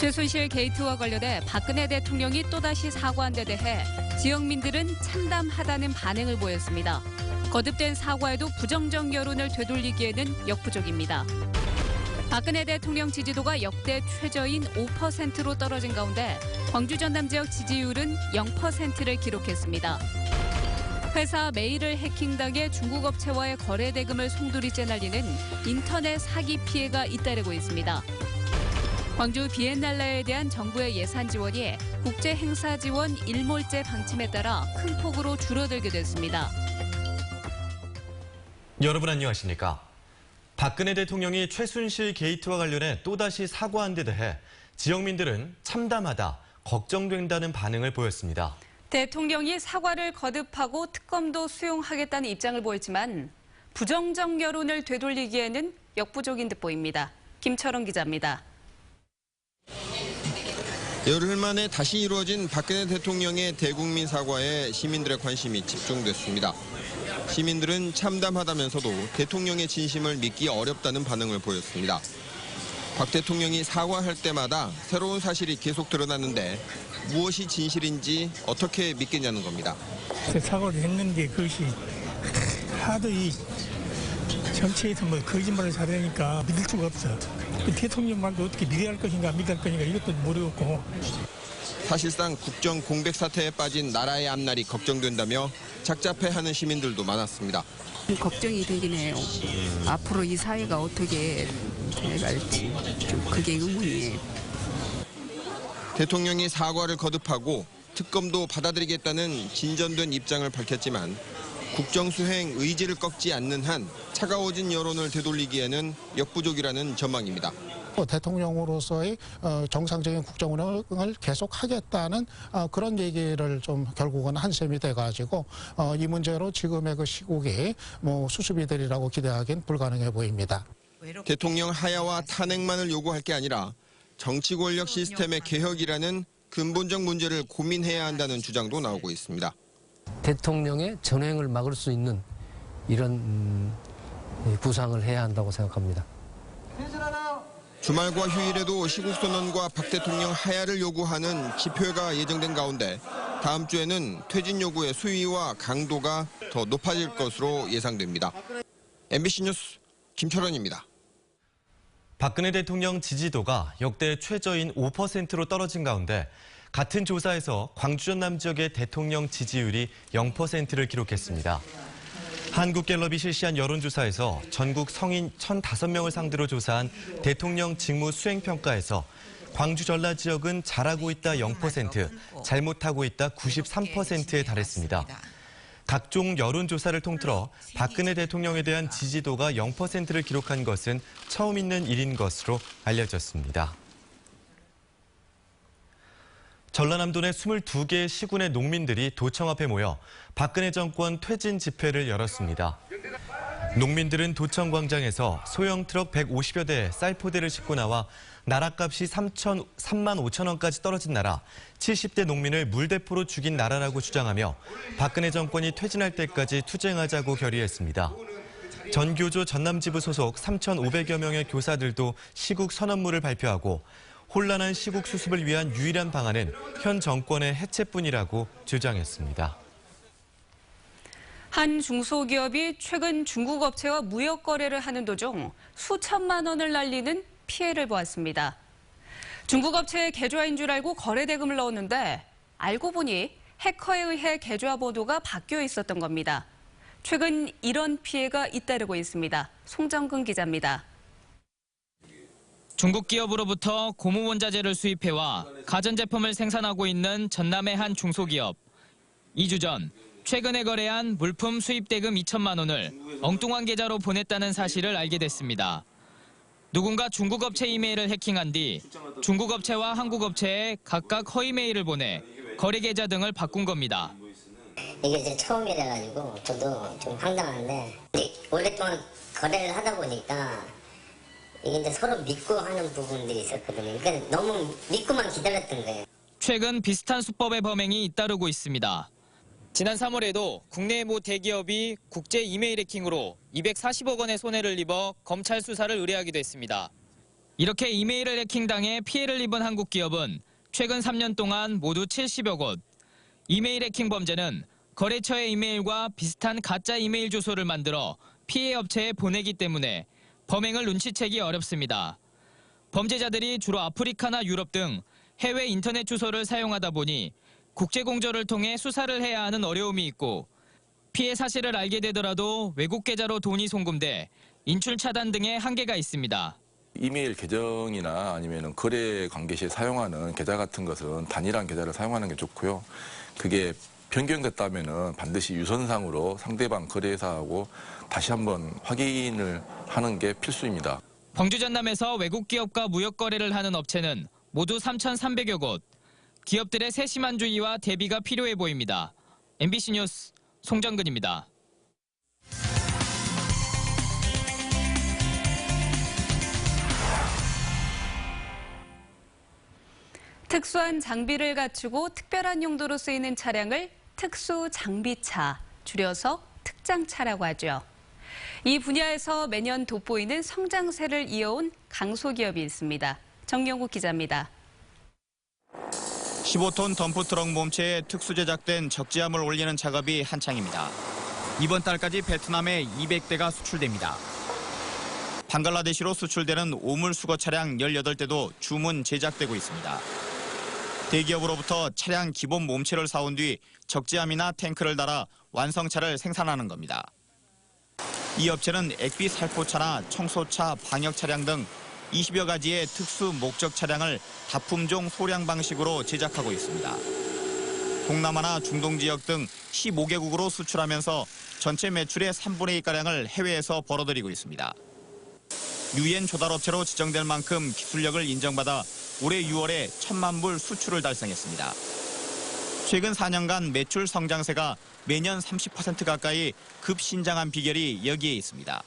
최순실 게이트와 관련해 박근혜 대통령이 또다시 사과한 데 대해 지역민들은 참담하다는 반응을 보였습니다. 거듭된 사과에도 부정적 여론을 되돌리기에는 역부족입니다. 박근혜 대통령 지지도가 역대 최저인 5%로 떨어진 가운데 광주 전남 지역 지지율은 0%를 기록했습니다. 회사 메일을 해킹당해 중국 업체와의 거래 대금을 송두리째 날리는 인터넷 사기 피해가 잇따르고 있습니다. 광주 비엔날레에 대한 정부의 예산 지원이 국제 행사 지원 일몰제 방침에 따라 큰 폭으로 줄어들게 됐습니다. 여러분 안녕하십니까? 박근혜 대통령이 최순실 게이트와 관련해 또다시 사과한 데 대해 지역민들은 참담하다, 걱정된다는 반응을 보였습니다. 대통령이 사과를 거듭하고 특검도 수용하겠다는 입장을 보였지만 부정적 여론을 되돌리기에는 역부족인 듯 보입니다. 김철원 기자입니다. 열흘 만에 다시 이루어진 박근혜 대통령의 대국민 사과에 시민들의 관심이 집중됐습니다. 시민들은 참담하다면서도 대통령의 진심을 믿기 어렵다는 반응을 보였습니다. 박 대통령이 사과할 때마다 새로운 사실이 계속 드러나는데 무엇이 진실인지 어떻게 믿겠냐는 겁니다. 사과를 했는데 그것이 하도 이 정치에서 거짓말을 잘하니까 믿을 수가 없어. 대통령 말도 어떻게 믿어야 할 것인가 믿을 것인가 이것도 모르겠고. 사실상 국정 공백 사태에 빠진 나라의 앞날이 걱정된다며 착잡해하는 시민들도 많았습니다. 걱정이 되긴 해요. 앞으로 이 사회가 어떻게 돼갈지 좀 그게 의문이에요. 대통령이 사과를 거듭하고 특검도 받아들이겠다는 진전된 입장을 밝혔지만 국정 수행 의지를 꺾지 않는 한 차가워진 여론을 되돌리기에는 역부족이라는 전망입니다. 대통령으로서의 정상적인 국정 운영을 계속하겠다는 그런 얘기를 좀 결국은 한 셈이 돼가지고 이 문제로 지금의 그 시국이 수습이 되리라고 기대하기는 불가능해 보입니다. 대통령 하야와 탄핵만을 요구할 게 아니라 정치 권력 시스템의 개혁이라는 근본적 문제를 고민해야 한다는 주장도 나오고 있습니다. 대통령의 전횡을 막을 수 있는 이런 구상을 해야 한다고 생각합니다. 주말과 휴일에도 시국선언과 박 대통령 하야를 요구하는 집회가 예정된 가운데 다음 주에는 퇴진 요구의 수위와 강도가 더 높아질 것으로 예상됩니다. MBC 뉴스 김철원입니다. 박근혜 대통령 지지도가 역대 최저인 5%로 떨어진 가운데 같은 조사에서 광주 전남 지역의 대통령 지지율이 0%를 기록했습니다. 한국갤럽이 실시한 여론조사에서 전국 성인 1,005명을 상대로 조사한 대통령 직무 수행평가에서 광주 전라 지역은 잘하고 있다 0%, 잘못하고 있다 93%에 달했습니다. 각종 여론조사를 통틀어 박근혜 대통령에 대한 지지도가 0%를 기록한 것은 처음 있는 일인 것으로 알려졌습니다. 전라남도 내 22개의 시군의 농민들이 도청 앞에 모여 박근혜 정권 퇴진 집회를 열었습니다. 농민들은 도청 광장에서 소형 트럭 150여 대에 쌀포대를 싣고 나와 나라값이 3만 5천 원까지 떨어진 나라, 70대 농민을 물대포로 죽인 나라라고 주장하며 박근혜 정권이 퇴진할 때까지 투쟁하자고 결의했습니다. 전교조 전남지부 소속 3,500여 명의 교사들도 시국 선언문을 발표하고 혼란한 시국 수습을 위한 유일한 방안은 현 정권의 해체뿐이라고 주장했습니다. 한 중소기업이 최근 중국 업체와 무역 거래를 하는 도중 수천만 원을 날리는 피해를 보았습니다. 중국 업체의 계좌인 줄 알고 거래 대금을 넣었는데 알고 보니 해커에 의해 계좌 번호가 바뀌어 있었던 겁니다. 최근 이런 피해가 잇따르고 있습니다. 송정근 기자입니다. 중국 기업으로부터 고무 원자재를 수입해와 가전제품을 생산하고 있는 전남의 한 중소기업. 2주 전 최근에 거래한 물품 수입 대금 2천만 원을 엉뚱한 계좌로 보냈다는 사실을 알게 됐습니다. 누군가 중국 업체 이메일을 해킹한 뒤 중국 업체와 한국 업체에 각각 허위 메일을 보내 거래 계좌 등을 바꾼 겁니다. 이게 이제 처음이라가지고 저도 좀 황당한데 오랫동안 거래를 하다 보니까 이게 이제 서로 믿고 하는 부분들이 있었거든요. 그러니까 너무 믿고만 기다렸던 거예요. 최근 비슷한 수법의 범행이 잇따르고 있습니다. 지난 3월에도 국내 모 대기업이 국제 이메일 해킹으로 240억 원의 손해를 입어 검찰 수사를 의뢰하기도 했습니다. 이렇게 이메일을 해킹당해 피해를 입은 한국 기업은 최근 3년 동안 모두 70여 곳. 이메일 해킹 범죄는 거래처의 이메일과 비슷한 가짜 이메일 주소를 만들어 피해 업체에 보내기 때문에 범행을 눈치채기 어렵습니다. 범죄자들이 주로 아프리카나 유럽 등 해외 인터넷 주소를 사용하다 보니 국제공조를 통해 수사를 해야 하는 어려움이 있고 피해 사실을 알게 되더라도 외국 계좌로 돈이 송금돼 인출 차단 등의 한계가 있습니다. 이메일 계정이나 아니면 거래 관계 시에 사용하는 계좌 같은 것은 단일한 계좌를 사용하는 게 좋고요. 그게 변경됐다면 반드시 유선상으로 상대방 거래사하고 다시 한번 확인을 하는 게 필수입니다. 광주 전남에서 외국 기업과 무역 거래를 하는 업체는 모두 3,300여 곳. 기업들의 세심한 주의와 대비가 필요해 보입니다. MBC 뉴스 송정근입니다. 특수한 장비를 갖추고 특별한 용도로 쓰이는 차량을 특수장비차, 줄여서 특장차라고 하죠. 이 분야에서 매년 돋보이는 성장세를 이어온 강소기업이 있습니다. 정영국 기자입니다. 15톤 덤프트럭 몸체에 특수 제작된 적재함을 올리는 작업이 한창입니다. 이번 달까지 베트남에 200대가 수출됩니다. 방글라데시로 수출되는 오물 수거 차량 18대도 주문 제작되고 있습니다. 대기업으로부터 차량 기본 몸체를 사온 뒤 적재함이나 탱크를 달아 완성차를 생산하는 겁니다. 이 업체는 액비 살포차나 청소차, 방역 차량 등 20여 가지의 특수 목적 차량을 다품종 소량 방식으로 제작하고 있습니다. 동남아나 중동 지역 등 15개국으로 수출하면서 전체 매출의 3분의 2가량을 해외에서 벌어들이고 있습니다. 유엔 조달업체로 지정될 만큼 기술력을 인정받아 올해 6월에 1,000만 불 수출을 달성했습니다. 최근 4년간 매출 성장세가 매년 30% 가까이 급신장한 비결이 여기에 있습니다.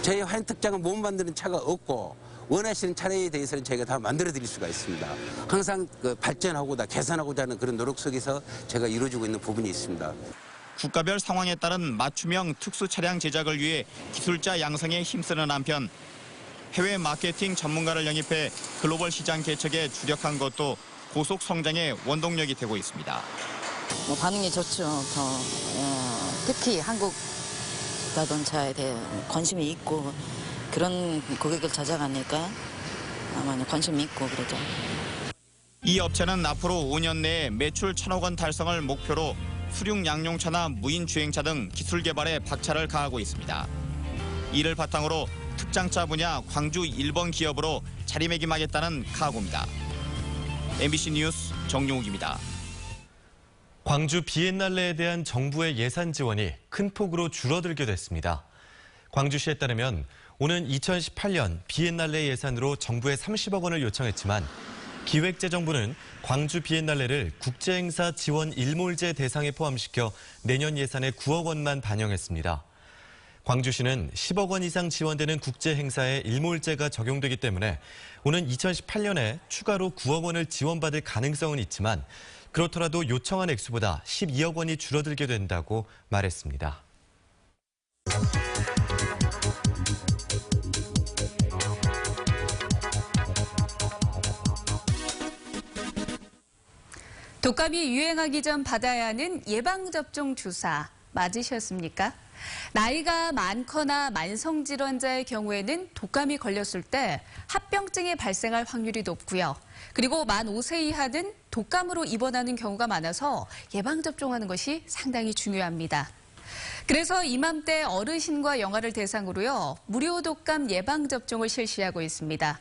저희 환특장은 못 만드는 차가 없고 원하시는 차량에 대해서는 저희가 다 만들어드릴 수가 있습니다. 항상 발전하고자 개선하고자 하는 그런 노력 속에서 제가 이루어지고 있는 부분이 있습니다. 국가별 상황에 따른 맞춤형 특수 차량 제작을 위해 기술자 양성에 힘쓰는 한편 해외 마케팅 전문가를 영입해 글로벌 시장 개척에 주력한 것도 고속 성장의 원동력이 되고 있습니다. 반응이 좋죠. 특히 한국 자동차에 대해 관심이 있고 그런 고객을 찾아가니까 아마 관심이 있고 그러죠. 이 업체는 앞으로 5년 내에 매출 1,000억 원 달성을 목표로 수륙 양용차나 무인 주행차 등 기술 개발에 박차를 가하고 있습니다. 이를 바탕으로 특장차 분야 광주 1번 기업으로 자리매김하겠다는 각오입니다. MBC 뉴스 정용욱입니다. 광주 비엔날레에 대한 정부의 예산 지원이 큰 폭으로 줄어들게 됐습니다. 광주시에 따르면 오는 2018년 비엔날레 예산으로 정부에 30억 원을 요청했지만 기획재정부는 광주 비엔날레를 국제행사 지원 일몰제 대상에 포함시켜 내년 예산에 9억 원만 반영했습니다. 광주시는 10억 원 이상 지원되는 국제행사에 일몰제가 적용되기 때문에 오는 2018년에 추가로 9억 원을 지원받을 가능성은 있지만 그렇더라도 요청한 액수보다 12억 원이 줄어들게 된다고 말했습니다. 독감이 유행하기 전 받아야 하는 예방접종 주사 맞으셨습니까? 나이가 많거나 만성질환자의 경우에는 독감이 걸렸을 때 합병증이 발생할 확률이 높고요. 그리고 만 5세 이하는 독감으로 입원하는 경우가 많아서 예방접종하는 것이 상당히 중요합니다. 그래서 이맘때 어르신과 영아를 대상으로요, 무료 독감 예방접종을 실시하고 있습니다.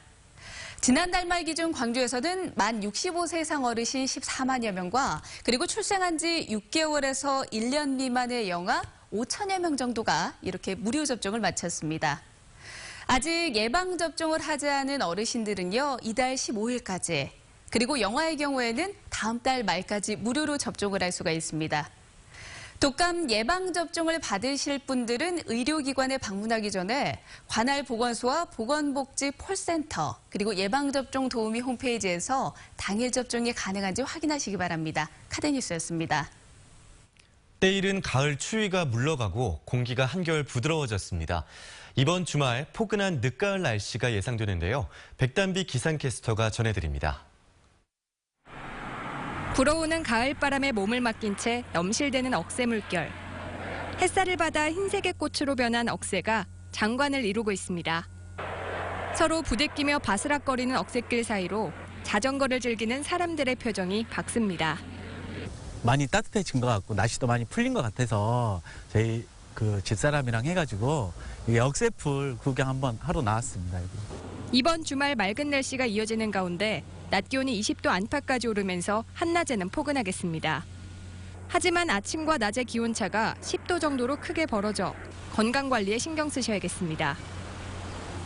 지난달 말 기준 광주에서는 만 65세 이상 어르신 14만여 명과 그리고 출생한 지 6개월에서 1년 미만의 영아 5천여 명 정도가 이렇게 무료 접종을 마쳤습니다. 아직 예방접종을 하지 않은 어르신들은요, 이달 15일까지, 그리고 영아의 경우에는 다음 달 말까지 무료로 접종을 할 수가 있습니다. 독감 예방접종을 받으실 분들은 의료기관에 방문하기 전에 관할 보건소와 보건복지 콜센터 그리고 예방접종 도우미 홈페이지에서 당일 접종이 가능한지 확인하시기 바랍니다. 카드뉴스였습니다. 때이른 가을 추위가 물러가고 공기가 한결 부드러워졌습니다. 이번 주말 포근한 늦가을 날씨가 예상되는데요. 백단비 기상캐스터가 전해드립니다. 불어오는 가을바람에 몸을 맡긴 채 염실대는 억새 물결. 햇살을 받아 흰색의 꽃으로 변한 억새가 장관을 이루고 있습니다. 서로 부대끼며 바스락거리는 억새길 사이로 자전거를 즐기는 사람들의 표정이 밝습니다. 많이 따뜻해진 것 같고 날씨도 많이 풀린 것 같아서 저희 집사람이랑 해가지고 억새풀 구경 한번 하러 나왔습니다. 여기. 이번 주말 맑은 날씨가 이어지는 가운데 낮 기온이 20도 안팎까지 오르면서 한낮에는 포근하겠습니다. 하지만 아침과 낮의 기온차가 10도 정도로 크게 벌어져 건강관리에 신경 쓰셔야겠습니다.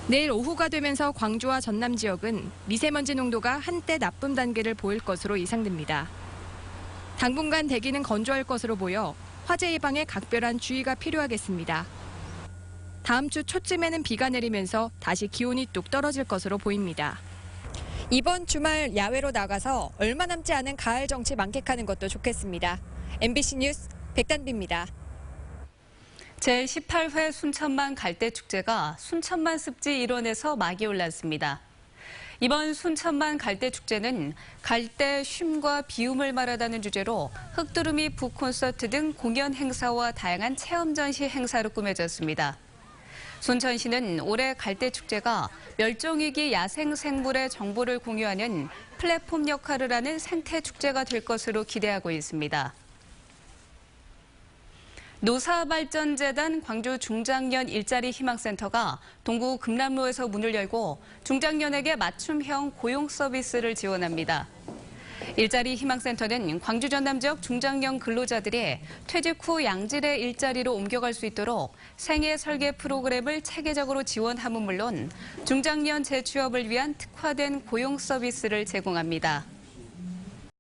내일 오후가 되면서 광주와 전남 지역은 미세먼지 농도가 한때 나쁨 단계를 보일 것으로 예상됩니다. 당분간 대기는 건조할 것으로 보여 화재 예방에 각별한 주의가 필요하겠습니다. 다음 주 초쯤에는 비가 내리면서 다시 기온이 뚝 떨어질 것으로 보입니다. 이번 주말 야외로 나가서 얼마 남지 않은 가을 정치 만끽하는 것도 좋겠습니다. MBC 뉴스 백단비입니다. 제18회 순천만 갈대축제가 순천만 습지 일원에서 막이 올랐습니다. 이번 순천만 갈대축제는 갈대 쉼과 비움을 말하다는 주제로 흙두루미 북콘서트 등 공연 행사와 다양한 체험 전시 행사로 꾸며졌습니다. 순천시는 올해 갈대축제가 멸종위기 야생생물의 정보를 공유하는 플랫폼 역할을 하는 생태축제가 될 것으로 기대하고 있습니다. 노사발전재단 광주 중장년 일자리 희망센터가 동구 금남로에서 문을 열고 중장년에게 맞춤형 고용 서비스를 지원합니다. 일자리 희망센터는 광주 전남 지역 중장년 근로자들이 퇴직 후 양질의 일자리로 옮겨갈 수 있도록 생애 설계 프로그램을 체계적으로 지원함은 물론 중장년 재취업을 위한 특화된 고용 서비스를 제공합니다.